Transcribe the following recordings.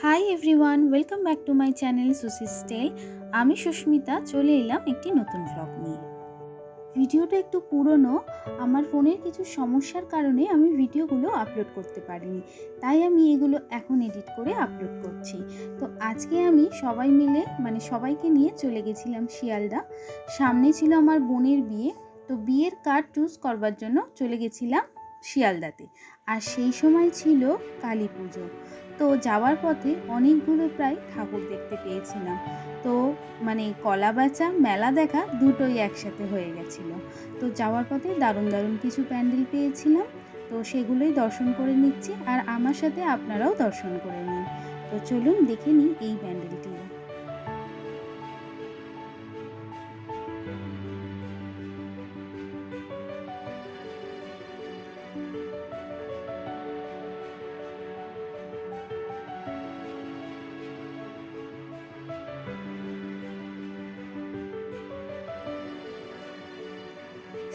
High everyone, welcome back to my channel সুসিস টেল। আমি সুস্মিতা চলে এলাম একটি নতুন ব্লগ নিয়ে। ভিডিওটা একটু পুরনো, আমার ফোনের কিছু সমস্যার কারণে আমি ভিডিওগুলো আপলোড করতে পারিনি, তাই আমি এগুলো এখন এডিট করে আপলোড করছি। তো আজকে আমি সবাই মিলে সবাইকে নিয়ে চলে গেছিলাম শিয়ালদা। সামনে ছিল আমার বোনের বিয়ে, তো বিয়ের কার্ড চুজ করবার জন্য চলে গেছিলাম শিয়ালদাতে। আর সেই সময় ছিল কালী পুজো। তো যাওয়ার পথে অনেকগুলো প্রায় ঠাকুর দেখতে পেয়েছিলাম। তো কলা বেচা মেলা দেখা দুটোই একসাথে হয়ে গেছিল। তো যাওয়ার পথে দারুণ দারুণ কিছু প্যান্ডেল পেয়েছিলাম, তো সেগুলোই দর্শন করে নিচ্ছি, আর আমার সাথে আপনারাও দর্শন করে নিন। তো চলুন দেখে নিই এই প্যান্ডেলটি।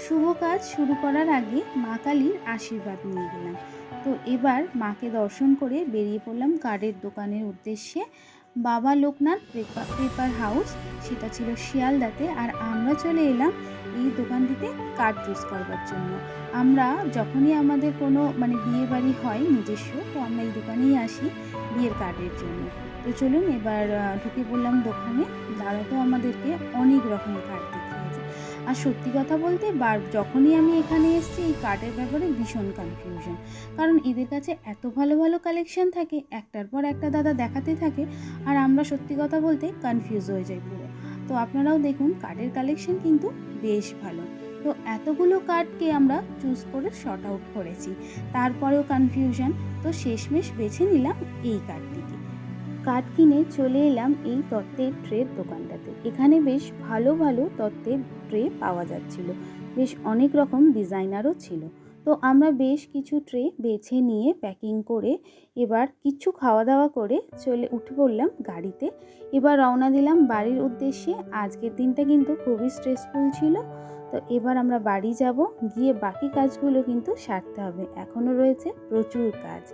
শুভ কাজ শুরু করার আগে মা কালীর আশীর্বাদ নিয়ে গেলাম। তো এবার মাকে দর্শন করে বেরিয়ে পড়লাম কার্ডের দোকানের উদ্দেশ্যে। বাবা লোকনাথ পেপার হাউস, সেটা ছিল শিয়ালদাতে। আর আমরা চলে এলাম এই দোকানটিতে কার্ড চুজ করবার জন্য। আমরা যখনই আমাদের কোনো বিয়ে বাড়ি হয় নিজস্ব, তো আমরা এই দোকানেই আসি বিয়ের কার্ডের জন্য। তো চলুন এবার ঢুকে পড়লাম দোকানে। দাদা তো আমাদেরকে অনেক রকমের কার্ড দেখিয়েছে। আর সত্যি কথা বলতে যখনই আমি এখানে এসেছি এই কার্ডের ব্যাপারে ভীষণ কনফিউশন, কারণ এদের কাছে এত ভালো ভালো কালেকশন থাকে, একটার পর একটা দাদা দেখাতে থাকে, আর আমরা সত্যি কথা বলতে কনফিউজ হয়ে যাই পুরো। তো আপনারাও দেখুন কার্ডের কালেকশন কিন্তু বেশ ভালো। তো এতগুলো কার্ডকে আমরা চুজ করে শর্ট আউট করেছি, তারপরেও কনফিউশন। তো শেষমেশ বেছে নিলাম এই কার্ডটিকে। কার্ড কিনে চলে এলাম এই তত্ত্বের ট্রের দোকানটাতে। এখানে বেশ ভালো ভালো তত্ত্বের ট্রে পাওয়া যাচ্ছিল, বেশ অনেক রকম ডিজাইনারও ছিল। তো আমরা বেশ কিছু ট্রে বেছে নিয়ে প্যাকিং করে এবার কিছু খাওয়া দাওয়া করে উঠে পড়লাম গাড়িতে। এবার রওনা দিলাম বাড়ির উদ্দেশ্যে। আজকের দিনটা কিন্তু খুবই স্ট্রেসফুল ছিল। তো এবার আমরা বাড়ি যাব, গিয়ে বাকি কাজগুলো কিন্তু সারতে হবে, এখনও রয়েছে প্রচুর কাজ,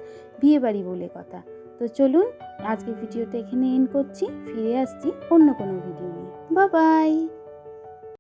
বিয়ে বাড়ি বলে কথা। তো চলুন আজকে ভিডিওটা এখানে এন্ড করছি, ফিরে আসছি অন্য কোনো ভিডিও নিয়ে। Bye bye.